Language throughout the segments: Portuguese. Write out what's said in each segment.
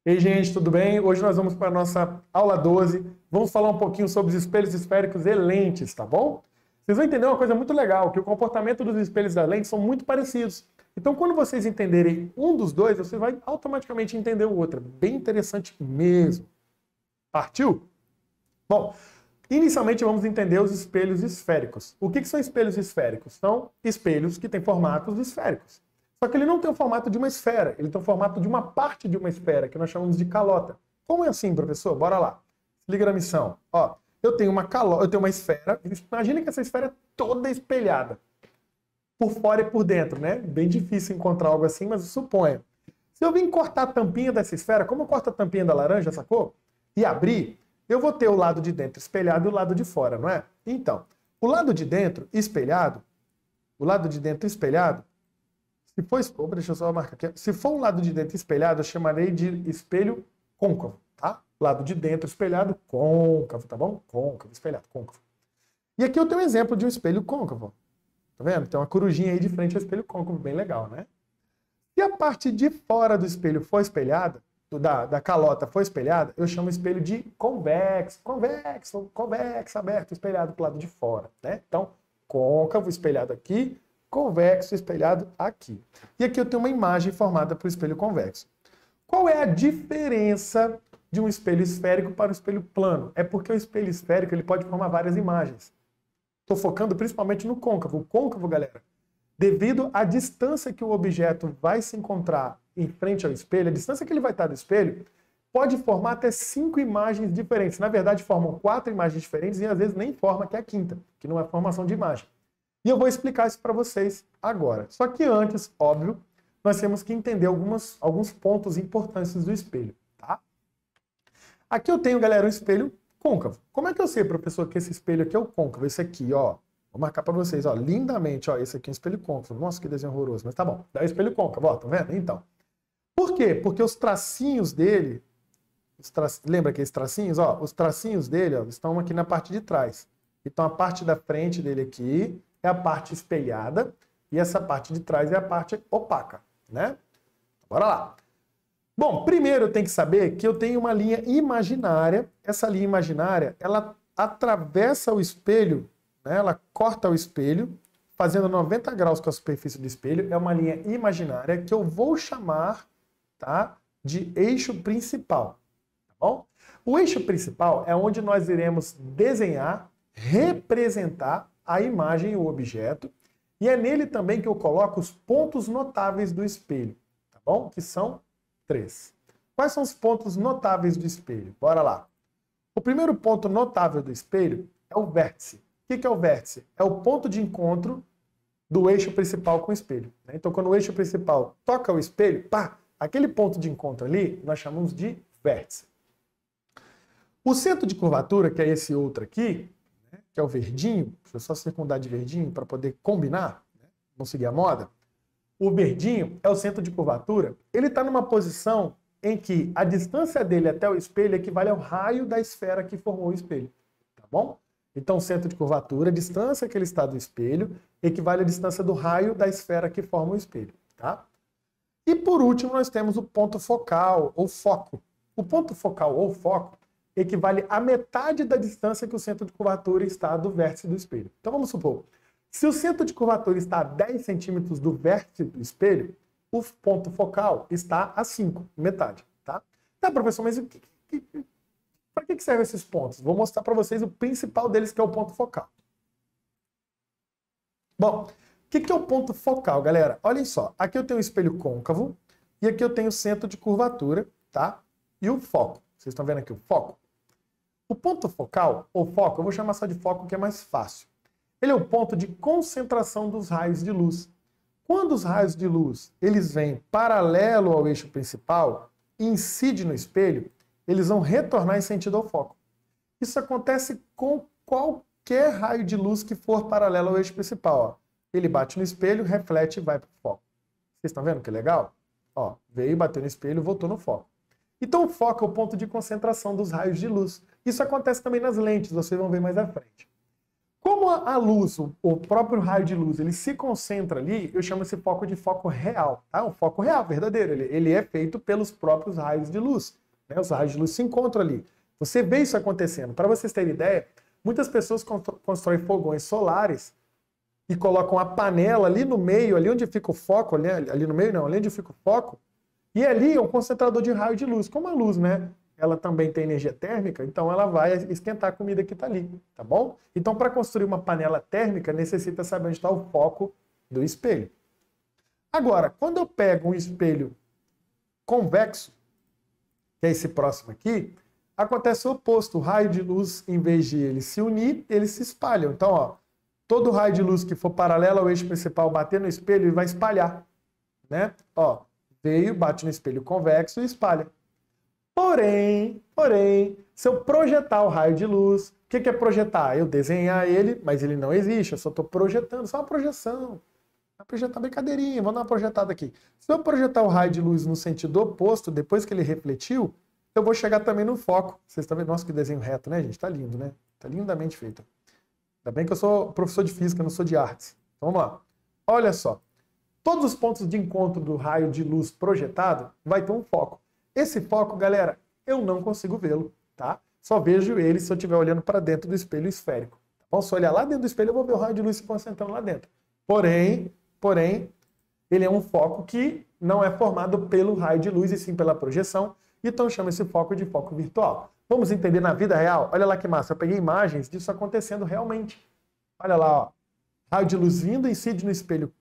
Ei, gente, tudo bem? Hoje nós vamos para a nossa aula 12. Vamos falar um pouquinho sobre os espelhos esféricos e lentes, tá bom? Vocês vão entender uma coisa muito legal, que o comportamento dos espelhos da lente são muito parecidos. Então, quando vocês entenderem um dos dois, você vai automaticamente entender o outro. Bem interessante mesmo. Partiu? Bom, inicialmente vamos entender os espelhos esféricos. O que são espelhos esféricos? São espelhos que têm formatos esféricos. Só que ele não tem o formato de uma esfera, ele tem o formato de uma parte de uma esfera, que nós chamamos de calota. Como é assim, professor? Bora lá. Se liga na missão. Ó, eu tenho uma calota, eu tenho uma esfera. Imagina que essa esfera é toda espelhada. Por fora e por dentro, né? Bem difícil encontrar algo assim, mas suponha. Se eu vim cortar a tampinha dessa esfera, como eu corto a tampinha da laranja, sacou? E abrir, eu vou ter o lado de dentro espelhado e o lado de fora, não é? Então, o lado de dentro espelhado, se for, opa, deixa eu só marcar aqui. Se for um lado de dentro espelhado, eu chamarei de espelho côncavo, tá? Lado de dentro espelhado, côncavo, tá bom? Côncavo, espelhado, côncavo. E aqui eu tenho um exemplo de um espelho côncavo. Tá vendo? Tem uma corujinha aí de frente ao espelho côncavo, bem legal, né? Se a parte de fora do espelho for espelhada, da calota for espelhada, eu chamo o espelho de convexo, aberto, espelhado para o lado de fora, né? Então, côncavo espelhado aqui, convexo espelhado aqui. E aqui eu tenho uma imagem formada para o espelho convexo. Qual é a diferença de um espelho esférico para um espelho plano? É porque o espelho esférico ele pode formar várias imagens. Estou focando principalmente no côncavo. O côncavo, galera, devido à distância que o objeto vai se encontrar em frente ao espelho, a distância que ele vai estar do espelho, pode formar até 5 imagens diferentes. Na verdade, formam 4 imagens diferentes e às vezes nem forma que é a quinta, que não é formação de imagem. E eu vou explicar isso para vocês agora. Só que antes, óbvio, nós temos que entender alguns pontos importantes do espelho, tá? Aqui eu tenho, galera, um espelho côncavo. Como é que eu sei, professor, que esse espelho aqui é o côncavo? Esse aqui, ó. Vou marcar para vocês, ó, lindamente, ó, esse aqui é um espelho côncavo. Nossa, que desenho horroroso, mas tá bom. Dá o espelho côncavo, ó, tá vendo? Então. Por quê? Porque os tracinhos dele, lembra aqueles tracinhos? Ó, os tracinhos dele, ó, estão aqui na parte de trás. Então a parte da frente dele aqui é a parte espelhada e essa parte de trás é a parte opaca, né? Bora lá. Bom, primeiro eu tenho que saber que eu tenho uma linha imaginária. Essa linha imaginária, ela atravessa o espelho, né? Ela corta o espelho, fazendo 90 graus com a superfície do espelho. É uma linha imaginária que eu vou chamar, tá, de eixo principal, tá bom? O eixo principal é onde nós iremos desenhar, representar a imagem e o objeto, e é nele também que eu coloco os pontos notáveis do espelho, tá bom? Que são 3. Quais são os pontos notáveis do espelho? Bora lá. O primeiro ponto notável do espelho é o vértice. O que é o vértice? É o ponto de encontro do eixo principal com o espelho. Então, quando o eixo principal toca o espelho, pá, aquele ponto de encontro ali, nós chamamos de vértice. O centro de curvatura, que é esse outro aqui, que é o verdinho, deixa eu só circundar de verdinho para poder combinar, né? Vamos seguir a moda. O verdinho é o centro de curvatura, ele está numa posição em que a distância dele até o espelho equivale ao raio da esfera que formou o espelho, tá bom? Então o centro de curvatura, a distância que ele está do espelho, equivale à distância do raio da esfera que forma o espelho, tá? E por último nós temos o ponto focal, ou foco. O ponto focal, ou foco, equivale à metade da distância que o centro de curvatura está do vértice do espelho. Então vamos supor, se o centro de curvatura está a 10 centímetros do vértice do espelho, o ponto focal está a 5, metade, tá? Tá, professor, mas para que servem esses pontos? Vou mostrar para vocês o principal deles, que é o ponto focal. Bom, o que é o ponto focal, galera? Olhem só, aqui eu tenho o espelho côncavo e aqui eu tenho o centro de curvatura, tá? E o foco. Vocês estão vendo aqui o foco? O ponto focal, ou foco, eu vou chamar só de foco que é mais fácil. Ele é o ponto de concentração dos raios de luz. Quando os raios de luz eles vêm paralelo ao eixo principal e incidem no espelho, eles vão retornar em sentido ao foco. Isso acontece com qualquer raio de luz que for paralelo ao eixo principal. Ó. Ele bate no espelho, reflete e vai para o foco. Vocês estão vendo que legal? Ó, veio, bateu no espelho, voltou no foco. Então o foco é o ponto de concentração dos raios de luz. Isso acontece também nas lentes, vocês vão ver mais à frente. Como Como a luz, o próprio raio de luz, ele se concentra ali, eu chamo esse foco de foco real, tá? Um foco real, verdadeiro. Ele é feito pelos próprios raios de luz, né? Os raios de luz se encontram ali. Você vê isso acontecendo. Para vocês terem ideia, muitas pessoas constroem fogões solares e colocam a panela ali no meio, ali onde fica o foco, ali no meio não, ali onde fica o foco, e ali é um concentrador de raio de luz. Como a luz, né? Ela também tem energia térmica, então ela vai esquentar a comida que está ali, tá bom? Então, para construir uma panela térmica, necessita saber onde está o foco do espelho. Agora, quando eu pego um espelho convexo, que é esse próximo aqui, acontece o oposto. O raio de luz, em vez de ele se unir, ele se espalha. Então, ó, todo raio de luz que for paralelo ao eixo principal bater no espelho, ele vai espalhar, né? Ó, veio, bate no espelho convexo e espalha. Porém, se eu projetar o raio de luz, o que é projetar? Eu desenhar ele, mas ele não existe, eu só estou projetando, só uma projeção. Vai projetar brincadeirinha, vamos dar uma projetada aqui. Se eu projetar o raio de luz no sentido oposto, depois que ele refletiu, eu vou chegar também no foco. Vocês estão vendo? Nossa, que desenho reto, né, gente? Tá lindo, né? Tá lindamente feito. Ainda bem que eu sou professor de física, não sou de artes. Então vamos lá. Olha só. Todos os pontos de encontro do raio de luz projetado vai ter um foco. Esse foco, galera, eu não consigo vê-lo, tá? Só vejo ele se eu estiver olhando para dentro do espelho esférico. Tá bom? Se eu olhar lá dentro do espelho, eu vou ver o raio de luz se concentrando lá dentro. Porém, ele é um foco que não é formado pelo raio de luz, e sim pela projeção. Então chama esse foco de foco virtual. Vamos entender na vida real? Olha lá que massa, eu peguei imagens disso acontecendo realmente. Olha lá, ó. Raio de luz vindo, incide no espelho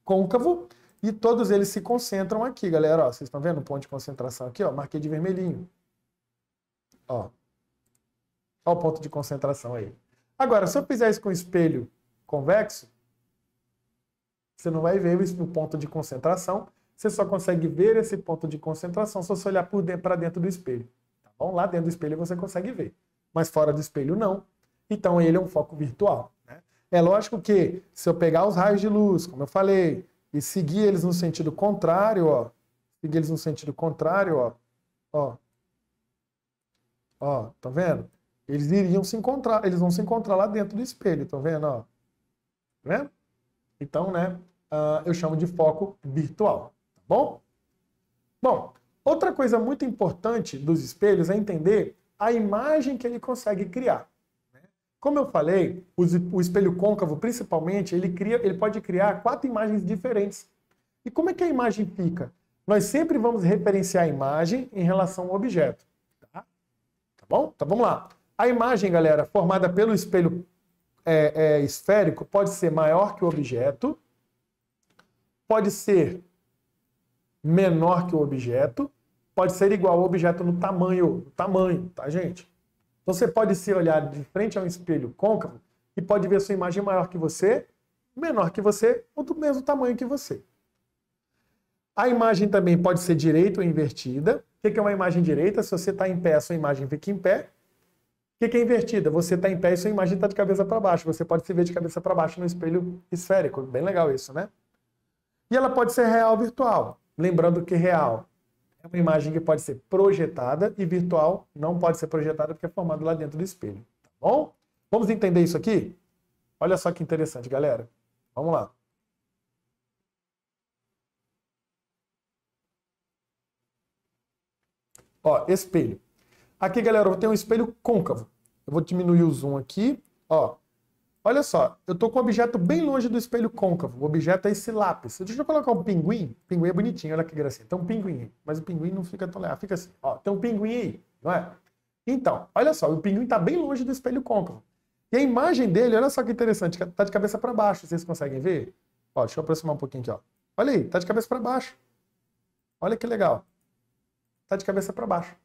côncavo, e todos eles se concentram aqui, galera. Ó, vocês estão vendo o ponto de concentração aqui? Ó, marquei de vermelhinho. Ó. Ó o ponto de concentração aí. Agora, se eu fizer isso com espelho convexo, você não vai ver o ponto de concentração. Você só consegue ver esse ponto de concentração se você olhar para dentro do espelho. Tá bom? Lá dentro do espelho você consegue ver. Mas fora do espelho, não. Então, ele é um foco virtual, né? É lógico que, se eu pegar os raios de luz, como eu falei, e seguir eles no sentido contrário, ó. Seguir eles no sentido contrário, ó. Ó. Ó, tá vendo? Eles iriam se encontrar, eles vão se encontrar lá dentro do espelho, tá vendo, ó? Tá vendo? Então, né, eu chamo de foco virtual, tá bom? Bom, outra coisa muito importante dos espelhos é entender a imagem que ele consegue criar. Como eu falei, o espelho côncavo, principalmente, ele pode criar 4 imagens diferentes. E como é que a imagem fica? Nós sempre vamos referenciar a imagem em relação ao objeto. Tá bom? Então vamos lá. A imagem, galera, formada pelo espelho esférico, pode ser maior que o objeto, pode ser menor que o objeto, pode ser igual ao objeto no tamanho, tá, gente? Então você pode se olhar de frente a um espelho côncavo e pode ver a sua imagem maior que você, menor que você ou do mesmo tamanho que você. A imagem também pode ser direita ou invertida. O que é uma imagem direita? Se você está em pé, a sua imagem fica em pé. O que é invertida? Você está em pé e sua imagem está de cabeça para baixo. Você pode se ver de cabeça para baixo no espelho esférico. Bem legal isso, né? E ela pode ser real ou virtual. Lembrando que real é uma imagem que pode ser projetada e virtual não pode ser projetada porque é formada lá dentro do espelho. Tá bom? Vamos entender isso aqui? Olha só que interessante, galera. Vamos lá. Ó, espelho. Aqui, galera, eu vou ter um espelho côncavo. Eu vou diminuir o zoom aqui. Ó, olha só, eu tô com o objeto bem longe do espelho côncavo. O objeto é esse lápis. Deixa eu colocar um pinguim. O pinguim é bonitinho, olha que gracinha. Tem um pinguim aí. Mas o pinguim não fica tão legal. Fica assim, ó, tem um pinguim aí, não é? Então, olha só, o pinguim tá bem longe do espelho côncavo. E a imagem dele, olha só que interessante, tá de cabeça para baixo. Vocês conseguem ver? Ó, deixa eu aproximar um pouquinho aqui, ó. Olha aí, tá de cabeça para baixo. Olha que legal. Tá de cabeça para baixo.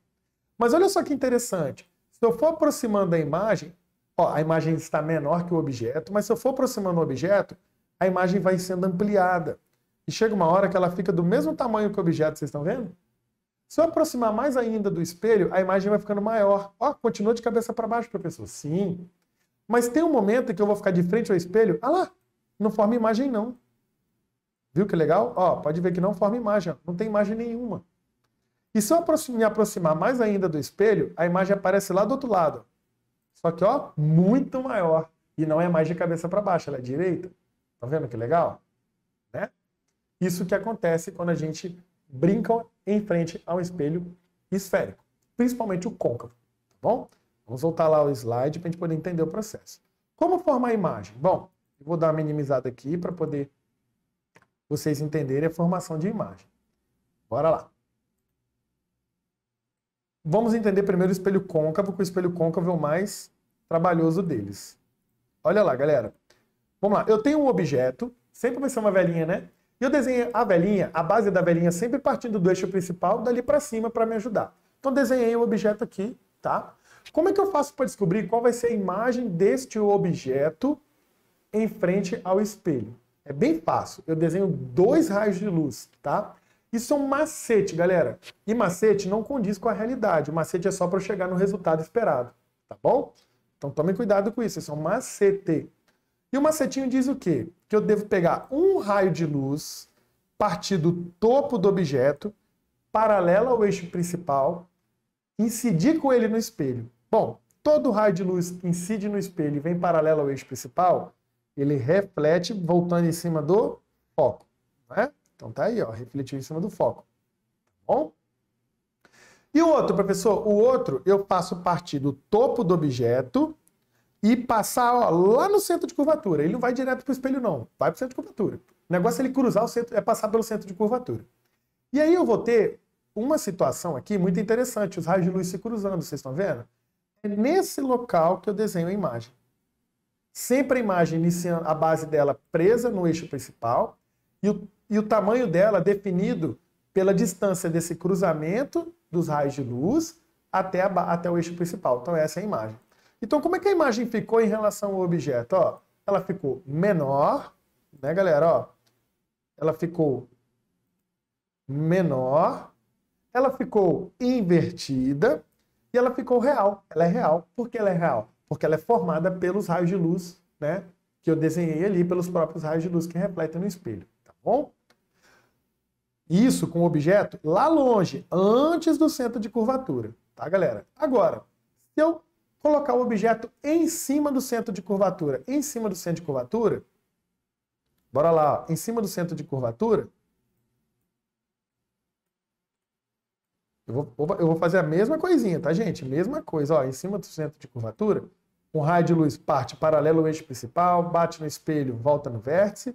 Mas olha só que interessante. Se eu for aproximando a imagem, ó, a imagem está menor que o objeto, mas se eu for aproximando o objeto, a imagem vai sendo ampliada. E chega uma hora que ela fica do mesmo tamanho que o objeto, vocês estão vendo? Se eu aproximar mais ainda do espelho, a imagem vai ficando maior. Ó, continua de cabeça para baixo, professor. Sim. Mas tem um momento em que eu vou ficar de frente ao espelho, ah lá, não forma imagem não. Viu que legal? Ó, pode ver que não forma imagem, não tem imagem nenhuma. E se eu me aproximar mais ainda do espelho, a imagem aparece lá do outro lado. Só que, ó, muito maior. E não é mais de cabeça para baixo, ela é direita. Tá vendo que legal? Né? Isso que acontece quando a gente brinca em frente ao espelho esférico, principalmente o côncavo, tá bom? Vamos voltar lá ao slide para a gente poder entender o processo. Como formar a imagem? Bom, eu vou dar uma minimizada aqui para poder vocês entenderem a formação de imagem. Bora lá. Vamos entender primeiro o espelho côncavo, que o espelho côncavo é o mais trabalhoso deles. Olha lá, galera. Vamos lá. Eu tenho um objeto, sempre vai ser uma velhinha, né? E eu desenhei a velhinha, a base da velhinha sempre partindo do eixo principal, dali para cima para me ajudar. Então desenhei o objeto aqui, tá? Como é que eu faço para descobrir qual vai ser a imagem deste objeto em frente ao espelho? É bem fácil. Eu desenho 2 raios de luz, tá? Isso é um macete, galera. E macete não condiz com a realidade. O macete é só para eu chegar no resultado esperado, tá bom? Então tomem cuidado com isso. Isso é um macete. E o macetinho diz o quê? Que eu devo pegar um raio de luz, partir do topo do objeto, paralelo ao eixo principal, incidir com ele no espelho. Bom, todo raio de luz que incide no espelho e vem paralelo ao eixo principal, ele reflete voltando em cima do foco. Não é? Então tá aí, ó, refletiu em cima do foco. Tá bom? E o outro, professor? O outro eu faço partir do topo do objeto e passar, ó, lá no centro de curvatura. Ele não vai direto para o espelho, não. Vai para o centro de curvatura. O negócio é ele cruzar o centro, é passar pelo centro de curvatura. E aí eu vou ter uma situação aqui muito interessante. Os raios de luz se cruzando, vocês estão vendo? É nesse local que eu desenho a imagem. Sempre a imagem iniciando, a base dela presa no eixo principal e o tamanho dela definido pela distância desse cruzamento dos raios de luz até o eixo principal. Então essa é a imagem. Então, como é que a imagem ficou em relação ao objeto? Ó, ela ficou menor, né, galera? Ó, ela ficou menor, ela ficou invertida e ela ficou real. Ela é real. Por que ela é real? Porque ela é formada pelos raios de luz, né, que eu desenhei ali, pelos próprios raios de luz que refletem no espelho. Tá bom? Isso com o objeto lá longe, antes do centro de curvatura. Tá, galera? Agora, se eu colocar o objeto em cima do centro de curvatura. Em cima do centro de curvatura. Bora lá, ó. Em cima do centro de curvatura. Eu vou fazer a mesma coisinha, tá, gente? Mesma coisa, ó. Em cima do centro de curvatura, um raio de luz parte paralelo ao eixo principal, bate no espelho, volta no vértice,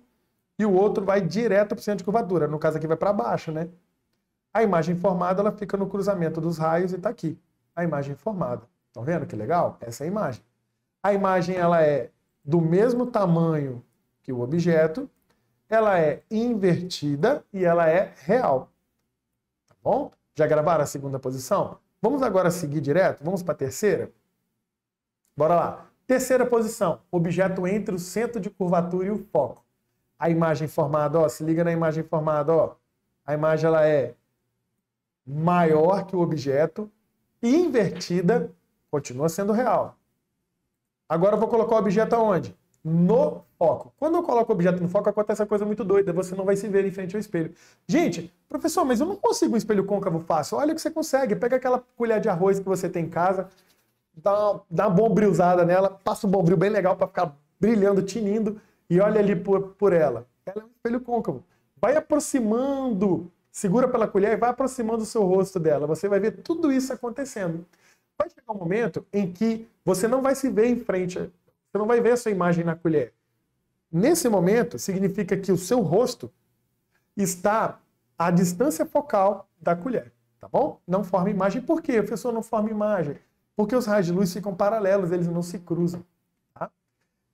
e o outro vai direto para o centro de curvatura. No caso aqui vai para baixo, né? A imagem formada, ela fica no cruzamento dos raios e tá aqui. A imagem formada. Estão vendo que legal? Essa é a imagem. A imagem ela é do mesmo tamanho que o objeto, ela é invertida e ela é real. Tá bom? Já gravaram a segunda posição? Vamos agora seguir direto? Vamos para a terceira? Bora lá. Terceira posição, objeto entre o centro de curvatura e o foco. A imagem formada, ó, se liga na imagem formada, ó. A imagem ela é maior que o objeto, invertida, continua sendo real. Agora eu vou colocar o objeto aonde? No foco. Quando eu coloco o objeto no foco, acontece uma coisa muito doida. Você não vai se ver em frente ao espelho. Gente, professor, mas eu não consigo um espelho côncavo fácil. Olha o que você consegue. Pega aquela colher de arroz que você tem em casa, dá uma bombrilzada nela, passa um bombril bem legal para ficar brilhando, tinindo, e olha ali por ela. Ela é um espelho côncavo. Vai aproximando, segura pela colher e vai aproximando o seu rosto dela. Você vai ver tudo isso acontecendo. Vai chegar um momento em que você não vai se ver em frente, você não vai ver a sua imagem na colher. Nesse momento, significa que o seu rosto está à distância focal da colher, tá bom? Não forma imagem. Por quê? O professor não forma imagem? Porque os raios de luz ficam paralelos, eles não se cruzam. Tá?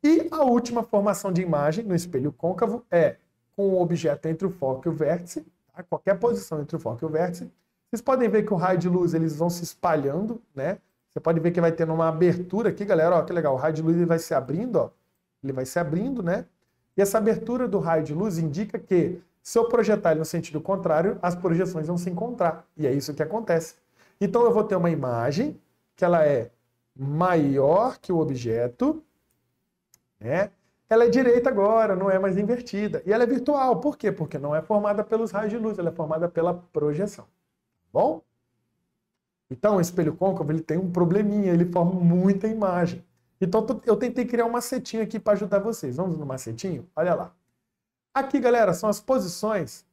E a última formação de imagem no espelho côncavo é com o objeto entre o foco e o vértice, tá? Qualquer posição entre o foco e o vértice. Vocês podem ver que o raio de luz eles vão se espalhando, né? Você pode ver que vai tendo uma abertura aqui, galera. Ó, que legal. O raio de luz ele vai se abrindo, ó. Ele vai se abrindo, né? E essa abertura do raio de luz indica que, se eu projetar ele no sentido contrário, as projeções vão se encontrar. E é isso que acontece. Então eu vou ter uma imagem que ela é maior que o objeto, né? Ela é direita agora, não é mais invertida. E ela é virtual. Por quê? Porque não é formada pelos raios de luz, ela é formada pela projeção. Bom? Então, o espelho côncavo ele tem um probleminha, ele forma muita imagem. Então, eu tentei criar um macetinho aqui para ajudar vocês. Vamos no macetinho? Olha lá. Aqui, galera, são as posições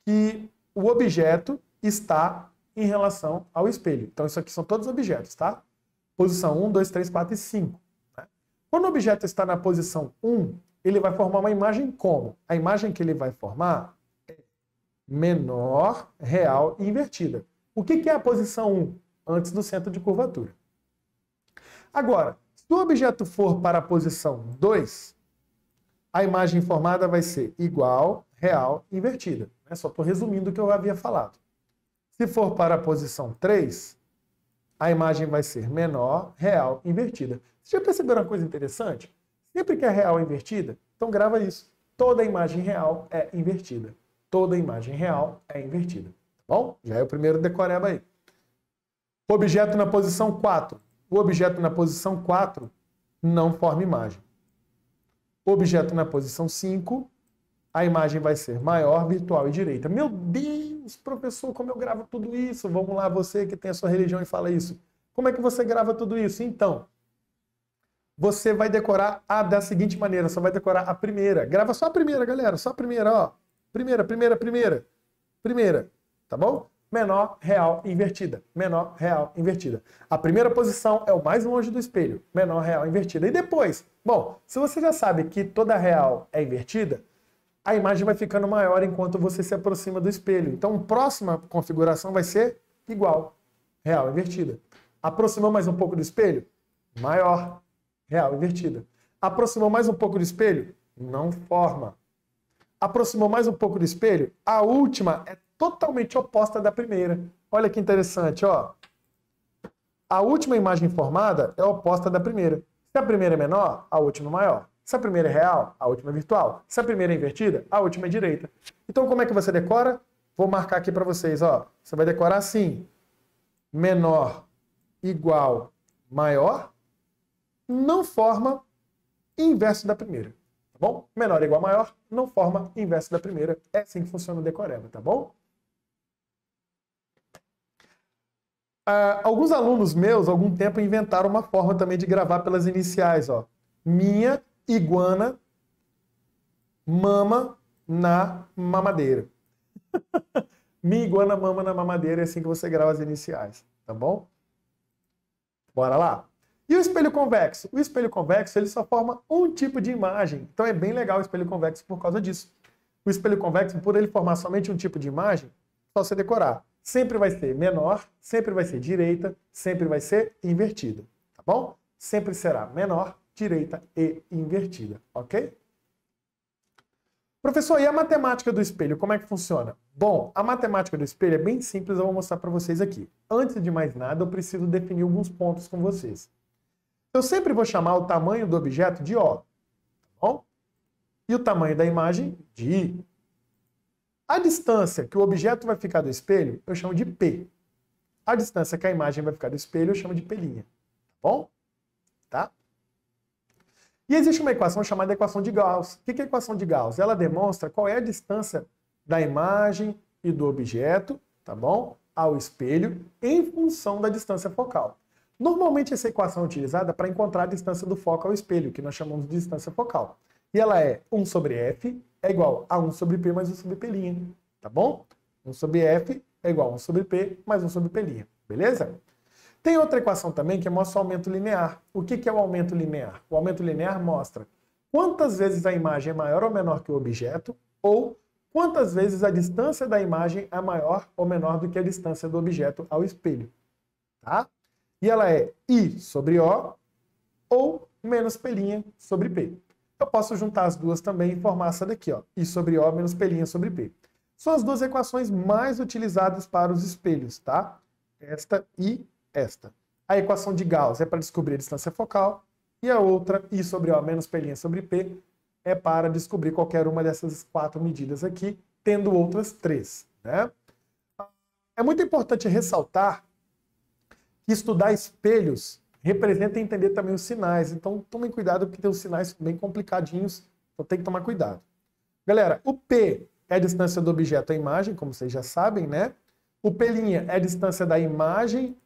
que o objeto está em relação ao espelho. Então, isso aqui são todos objetos, tá? Posição 1, 2, 3, 4 e 5. Né? Quando o objeto está na posição 1, ele vai formar uma imagem como? A imagem que ele vai formar é menor, real e invertida. O que é a posição 1? Antes do centro de curvatura. Agora, se o objeto for para a posição 2, a imagem formada vai ser igual, real e invertida. Só estou resumindo o que eu havia falado. Se for para a posição 3, a imagem vai ser menor, real e invertida. Vocês já perceberam uma coisa interessante? Sempre que é real é invertida, então grava isso. Toda imagem real é invertida. Toda imagem real é invertida. Tá bom? Já é o primeiro decoreba aí. Objeto na posição 4. O objeto na posição 4 não forma imagem. Objeto na posição 5, a imagem vai ser maior, virtual e direita. Meu Deus, professor, como eu gravo tudo isso? Vamos lá, você que tem a sua religião e fala isso. Como é que você grava tudo isso? Então, você vai decorar da seguinte maneira, só vai decorar a primeira. Grava só a primeira, galera, só a primeira, ó. Primeira, tá bom? Menor, real, invertida. Menor, real, invertida. A primeira posição é o mais longe do espelho. Menor, real, invertida. E depois? Bom, se você já sabe que toda real é invertida, a imagem vai ficando maior enquanto você se aproxima do espelho. Então, a próxima configuração vai ser igual. Real, invertida. Aproximou mais um pouco do espelho? Maior. Real, invertida. Aproximou mais um pouco do espelho? Não forma. Aproximou mais um pouco do espelho? A última é totalmente oposta da primeira. Olha que interessante, ó. A última imagem formada é oposta da primeira. Se a primeira é menor, a última é maior. Se a primeira é real, a última é virtual. Se a primeira é invertida, a última é direita. Então, como é que você decora? Vou marcar aqui para vocês, ó. Você vai decorar assim: menor, igual, maior, não forma inverso da primeira. Tá bom? Menor igual maior, não forma inverso da primeira. É assim que funciona o decoreba, tá bom? Alguns alunos meus, há algum tempo, inventaram uma forma também de gravar pelas iniciais, ó. Minha iguana mama na mamadeira. Minha iguana mama na mamadeira, é assim que você grava as iniciais, tá bom? Bora lá? E o espelho convexo? O espelho convexo, ele só forma um tipo de imagem. Então é bem legal o espelho convexo por causa disso. O espelho convexo, por ele formar somente um tipo de imagem, só você decorar. Sempre vai ser menor, sempre vai ser direita, sempre vai ser invertida, tá bom? Sempre será menor, direita e invertida, ok? Professor, e a matemática do espelho, como é que funciona? Bom, a matemática do espelho é bem simples, eu vou mostrar para vocês aqui. Antes de mais nada, eu preciso definir alguns pontos com vocês. Eu sempre vou chamar o tamanho do objeto de O, tá bom? E o tamanho da imagem de I. A distância que o objeto vai ficar do espelho, eu chamo de P. A distância que a imagem vai ficar do espelho, eu chamo de P', tá bom? Tá? E existe uma equação chamada equação de Gauss. O que é a equação de Gauss? Ela demonstra qual é a distância da imagem e do objeto, tá bom? Ao espelho, em função da distância focal. Normalmente essa equação é utilizada para encontrar a distância do foco ao espelho, que nós chamamos de distância focal. E ela é 1 sobre F é igual a 1 sobre P mais 1 sobre P', tá bom? 1 sobre F é igual a 1 sobre P mais 1 sobre P', beleza? Tem outra equação também que mostra o aumento linear. O que é o aumento linear? O aumento linear mostra quantas vezes a imagem é maior ou menor que o objeto, ou quantas vezes a distância da imagem é maior ou menor do que a distância do objeto ao espelho, tá? E ela é I sobre O ou menos P' sobre P. Eu posso juntar as duas também e formar essa daqui, ó. I sobre O menos P' sobre P. São as duas equações mais utilizadas para os espelhos, tá? Esta e esta. A equação de Gauss é para descobrir a distância focal e a outra, I sobre O menos P' sobre P, é para descobrir qualquer uma dessas 4 medidas aqui, tendo outras 3, né? É muito importante ressaltar que estudar espelhos representa entender também os sinais. Então, tomem cuidado, porque tem os sinais bem complicadinhos, então tem que tomar cuidado. Galera, o P é a distância do objeto à imagem, como vocês já sabem, né? O P' é a distância da imagem,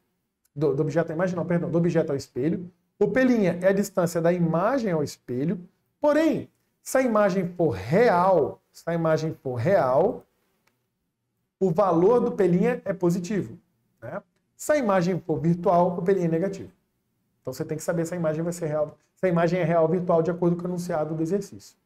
do objeto à imagem, não, perdão, do objeto ao espelho. O P' é a distância da imagem ao espelho, porém, se a imagem for real, o valor do P' é positivo, né? Se a imagem for virtual, o P' é negativo. Então você tem que saber se a imagem vai ser real, se a imagem é real ou virtual de acordo com o enunciado do exercício.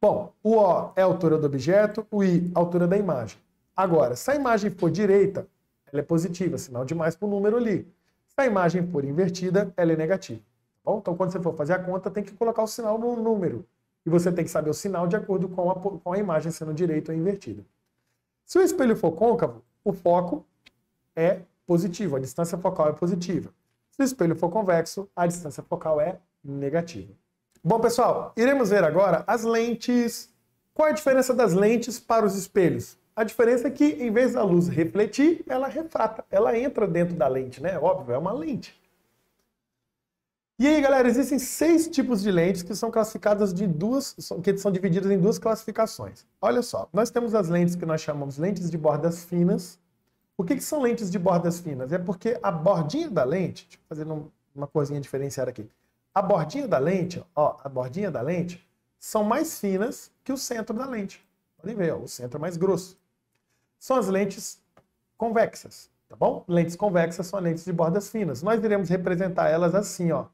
Bom, o O é a altura do objeto, o I, a altura da imagem. Agora, se a imagem for direita, ela é positiva, sinal de mais para o número ali. Se a imagem for invertida, ela é negativa. Tá bom? Então, quando você for fazer a conta, tem que colocar o sinal no número. E você tem que saber o sinal de acordo com a imagem sendo direita ou invertida. Se o espelho for côncavo, o foco é positivo, a distância focal é positiva. Se o espelho for convexo, a distância focal é negativa. Bom, pessoal, iremos ver agora as lentes. Qual é a diferença das lentes para os espelhos? A diferença é que, em vez da luz refletir, ela refrata, ela entra dentro da lente, né? Óbvio, é uma lente. E aí, galera, existem 6 tipos de lentes que são classificadas que são divididas em 2 classificações. Olha só, nós temos as lentes que nós chamamos lentes de bordas finas. O que são lentes de bordas finas? É porque a bordinha da lente, deixa eu fazer uma corzinha diferenciada aqui. A bordinha da lente, ó, a bordinha da lente são mais finas que o centro da lente. Podem ver, ó, o centro é mais grosso. São as lentes convexas, tá bom? Lentes convexas são lentes de bordas finas. Nós iremos representar elas assim, ó,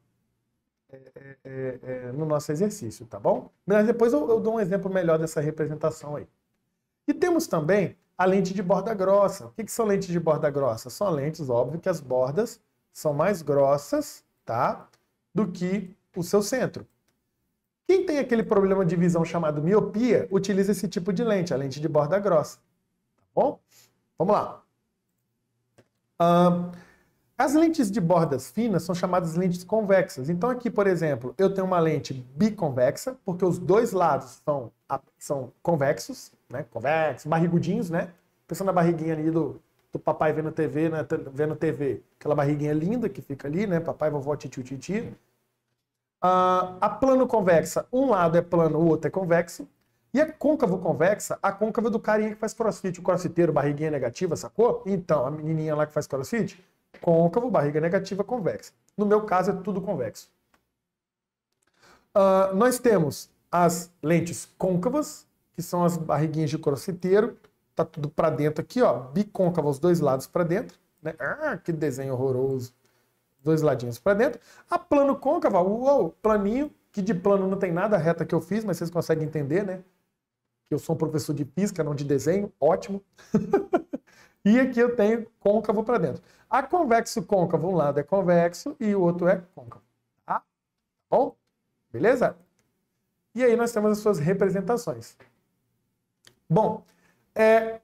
no nosso exercício, tá bom? Mas depois eu dou um exemplo melhor dessa representação aí. E temos também a lente de borda grossa. O que são lentes de borda grossa? São lentes, óbvio, que as bordas são mais grossas, tá? Do que o seu centro. Quem tem aquele problema de visão chamado miopia, utiliza esse tipo de lente, a lente de borda grossa. Tá bom? Vamos lá. As lentes de bordas finas são chamadas lentes convexas. Então aqui, por exemplo, eu tenho uma lente biconvexa, porque os dois lados são convexos, né? Convexos, barrigudinhos, né? Pensando na barriguinha ali do papai vendo TV, né? Vendo TV. Aquela barriguinha linda que fica ali, né? Papai, vovó, titio, titi. A plano convexa, um lado é plano, o outro é convexo. E a côncavo convexa, a côncava do carinha que faz crossfit, o crossfiteiro, barriguinha negativa, sacou? Então, a menininha lá que faz crossfit, côncavo, barriga negativa, convexa. No meu caso, é tudo convexo. Nós temos as lentes côncavas, que são as barriguinhas de crossfiteiro. Tá tudo para dentro aqui, ó, bicôncava, os dois lados para dentro, né? Que desenho horroroso. Dois ladinhos para dentro. A plano côncava, uou, planinho, que de plano não tem nada, a reta que eu fiz, mas vocês conseguem entender, né? Que eu sou um professor de física, não de desenho, ótimo. E aqui eu tenho côncavo para dentro. A convexo côncavo, um lado é convexo e o outro é côncavo. Tá? Bom? Beleza? E aí nós temos as suas representações. Bom,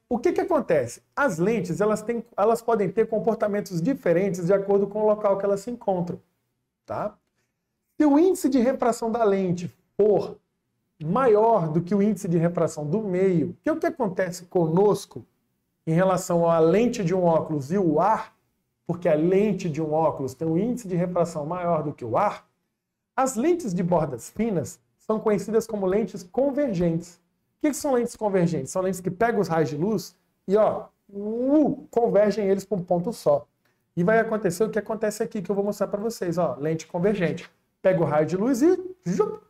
o que acontece? As lentes, elas podem ter comportamentos diferentes de acordo com o local que elas se encontram. Tá? Se o índice de refração da lente for maior do que o índice de refração do meio, que é o que acontece conosco em relação à lente de um óculos e o ar, porque a lente de um óculos tem um índice de refração maior do que o ar, as lentes de bordas finas são conhecidas como lentes convergentes. O que são lentes convergentes? São lentes que pegam os raios de luz e convergem eles para um ponto só. E vai acontecer o que acontece aqui, que eu vou mostrar para vocês. Ó, lente convergente. Pega o raio de luz e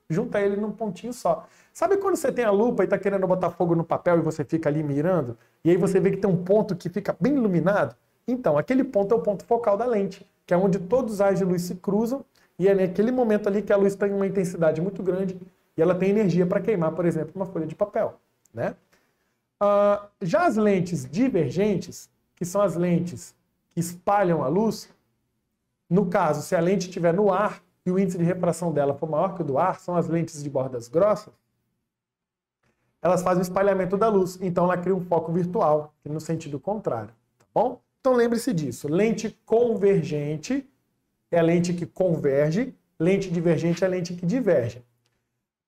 junta ele num pontinho só. Sabe quando você tem a lupa e está querendo botar fogo no papel e você fica ali mirando? E aí você vê que tem um ponto que fica bem iluminado? Então, aquele ponto é o ponto focal da lente, que é onde todos os raios de luz se cruzam e é naquele momento ali que a luz tem uma intensidade muito grande e ela tem energia para queimar, por exemplo, uma folha de papel. Né? Já as lentes divergentes, que são as lentes que espalham a luz, no caso, se a lente estiver no ar e o índice de refração dela for maior que o do ar, são as lentes de bordas grossas, elas fazem o espalhamento da luz, então ela cria um foco virtual, no sentido contrário. Tá bom? Então lembre-se disso, lente convergente é a lente que converge, lente divergente é a lente que diverge.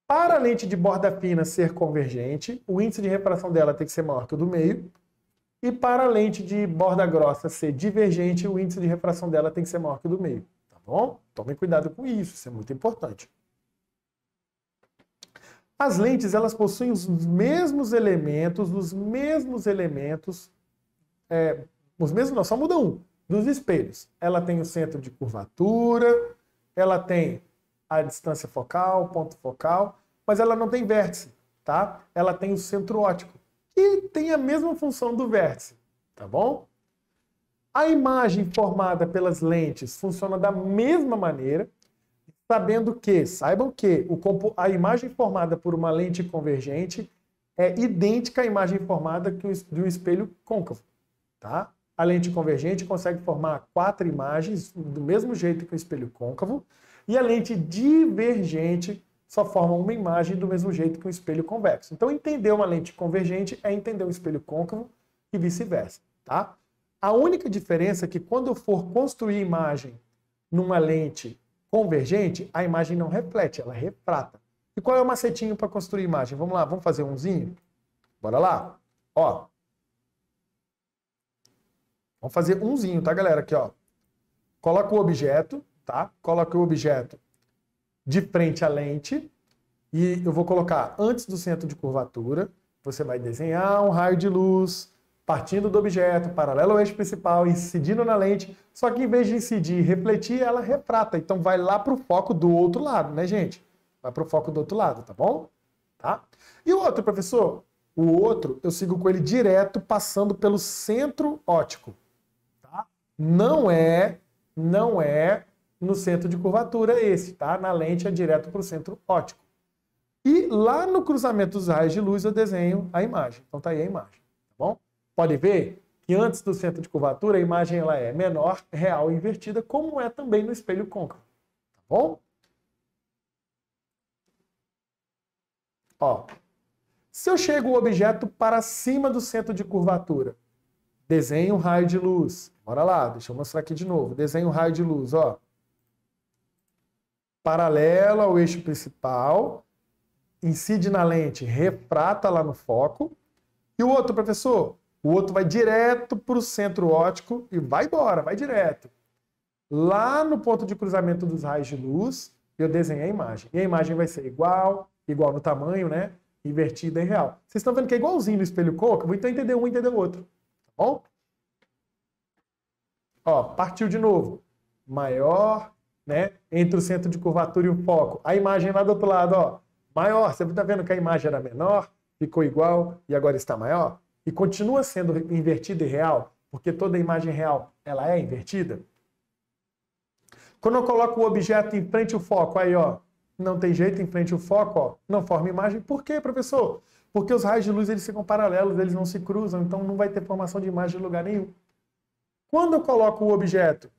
Para a lente de borda fina ser convergente, o índice de refração dela tem que ser maior que o do meio. E para a lente de borda grossa ser divergente, o índice de refração dela tem que ser maior que o do meio. Tá bom? Tomem cuidado com isso é muito importante. As lentes, elas possuem os mesmos elementos, só muda um, dos espelhos. Ela tem o centro de curvatura, ela tem a distância focal, ponto focal, mas ela não tem vértice, tá? Ela tem o centro óptico, que tem a mesma função do vértice, tá bom? A imagem formada pelas lentes funciona da mesma maneira, saibam que a imagem formada por uma lente convergente é idêntica à imagem formada de um espelho côncavo, tá? A lente convergente consegue formar 4 imagens do mesmo jeito que o espelho côncavo, e a lente divergente só forma uma imagem do mesmo jeito que um espelho convexo. Então, entender uma lente convergente é entender um espelho côncavo e vice-versa, tá? A única diferença é que quando eu for construir imagem numa lente convergente, a imagem não reflete, ela refrata. E qual é o macetinho para construir imagem? Vamos lá, vamos fazer umzinho? Bora lá? Ó. Vamos fazer umzinho, tá, galera? Aqui, ó. Coloca o objeto, tá? Coloca o objeto de frente à lente e eu vou colocar antes do centro de curvatura. Você vai desenhar um raio de luz partindo do objeto, paralelo ao eixo principal, incidindo na lente, só que em vez de incidir e refletir, ela refrata. Então vai lá para o foco do outro lado, né, gente? Vai para o foco do outro lado, tá bom? Tá? E o outro, professor? O outro, eu sigo com ele direto, passando pelo centro óptico. Tá? Não é no centro de curvatura esse, tá? Na lente é direto para o centro óptico. E lá no cruzamento dos raios de luz eu desenho a imagem. Então tá aí a imagem, tá bom? Pode ver que antes do centro de curvatura a imagem ela é menor, real e invertida, como é também no espelho côncavo, tá bom? Ó, se eu chego o objeto para cima do centro de curvatura, desenho um raio de luz. Bora lá, deixa eu mostrar aqui de novo. Desenho um raio de luz, ó. Paralelo ao eixo principal, incide na lente, refrata lá no foco. E o outro, professor? O outro vai direto para o centro óptico e vai embora, vai direto. Lá no ponto de cruzamento dos raios de luz, eu desenho a imagem. E a imagem vai ser igual no tamanho, né? Invertida e real. Vocês estão vendo que é igualzinho no espelho côncavo? Então entender um e entender o outro. Tá bom? Ó, partiu de novo. Maior, né? Entre o centro de curvatura e o foco. A imagem lá do outro lado, ó. Maior. Você está vendo que a imagem era menor, ficou igual e agora está maior? E continua sendo invertida e real, porque toda imagem real, ela é invertida. Quando eu coloco o objeto em frente ao foco, aí, ó, não tem jeito, em frente ao foco, ó, não forma imagem. Por quê, professor? Porque os raios de luz, eles ficam paralelos, eles não se cruzam, então não vai ter formação de imagem em lugar nenhum. Quando eu coloco o objeto,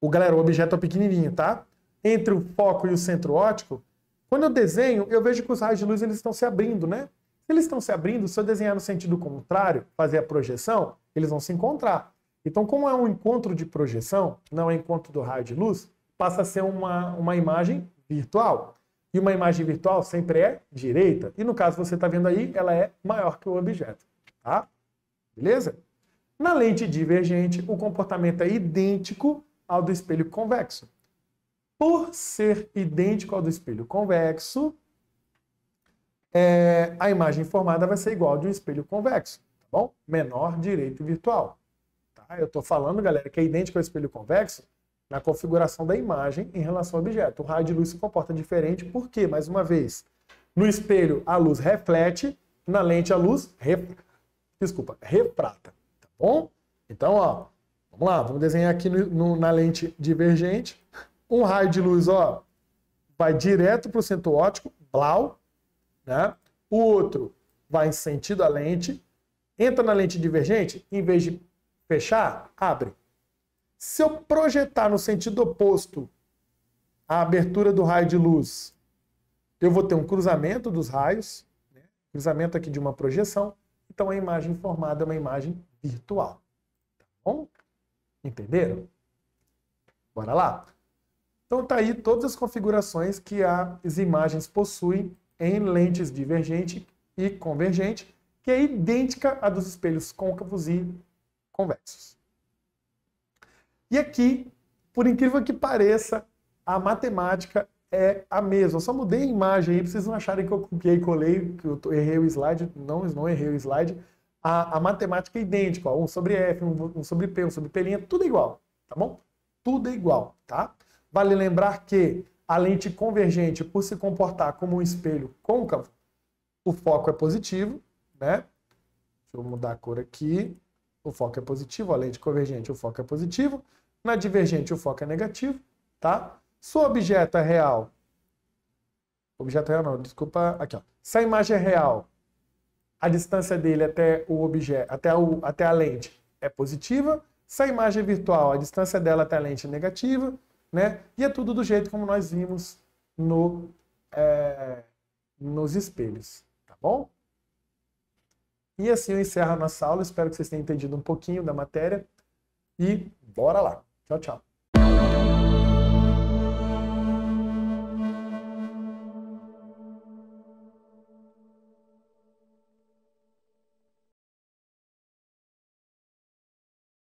galera, o objeto é pequenininho, tá? Entre o foco e o centro óptico, quando eu desenho, eu vejo que os raios de luz, eles estão se abrindo, né? Se eles estão se abrindo, se eu desenhar no sentido contrário, fazer a projeção, eles vão se encontrar. Então, como é um encontro de projeção, não é encontro do raio de luz, passa a ser uma imagem virtual. E uma imagem virtual sempre é direita. E no caso, você está vendo aí, ela é maior que o objeto. Tá? Beleza? Na lente divergente, o comportamento é idêntico ao do espelho convexo. Por ser idêntico ao do espelho convexo, a imagem formada vai ser igual ao de um espelho convexo, tá bom? Menor, direito e virtual. Tá? Eu estou falando, galera, que é idêntico ao espelho convexo na configuração da imagem em relação ao objeto. O raio de luz se comporta diferente porque, mais uma vez, no espelho a luz reflete, na lente a luz refrata, tá bom? Então, ó, vamos lá, vamos desenhar aqui na lente divergente. Um raio de luz, ó, vai direto para o centro óptico, blau, né? O outro vai em sentido à lente, entra na lente divergente, em vez de fechar, abre. Se eu projetar no sentido oposto a abertura do raio de luz, eu vou ter um cruzamento dos raios, né? Cruzamento aqui de uma projeção, então a imagem formada é uma imagem virtual. Tá bom? Entenderam? Bora lá? Então tá aí todas as configurações que as imagens possuem em lentes divergente e convergente, que é idêntica à dos espelhos côncavos e convexos. E aqui, por incrível que pareça, a matemática é a mesma. Eu só mudei a imagem aí, pra vocês não acharem que eu copiei e colei, que eu errei o slide. Não errei o slide. A matemática é idêntica, ó, 1 sobre F, 1 sobre P, 1 sobre P', tudo igual, tá bom? tudo é igual, tá? Vale lembrar que a lente convergente, por se comportar como um espelho côncavo, o foco é positivo, né? Deixa eu mudar a cor aqui. O foco é positivo, a lente convergente, o foco é positivo. Na divergente, o foco é negativo, tá? Se o objeto é real... Objeto real não, desculpa. Aqui, ó. Se a imagem é real, a distância dele até o objeto, até a lente é positiva. Se a imagem é virtual, a distância dela até a lente é negativa, né? E é tudo do jeito como nós vimos nos espelhos, tá bom? E assim eu encerro a nossa aula. Espero que vocês tenham entendido um pouquinho da matéria. E bora lá. Tchau, tchau.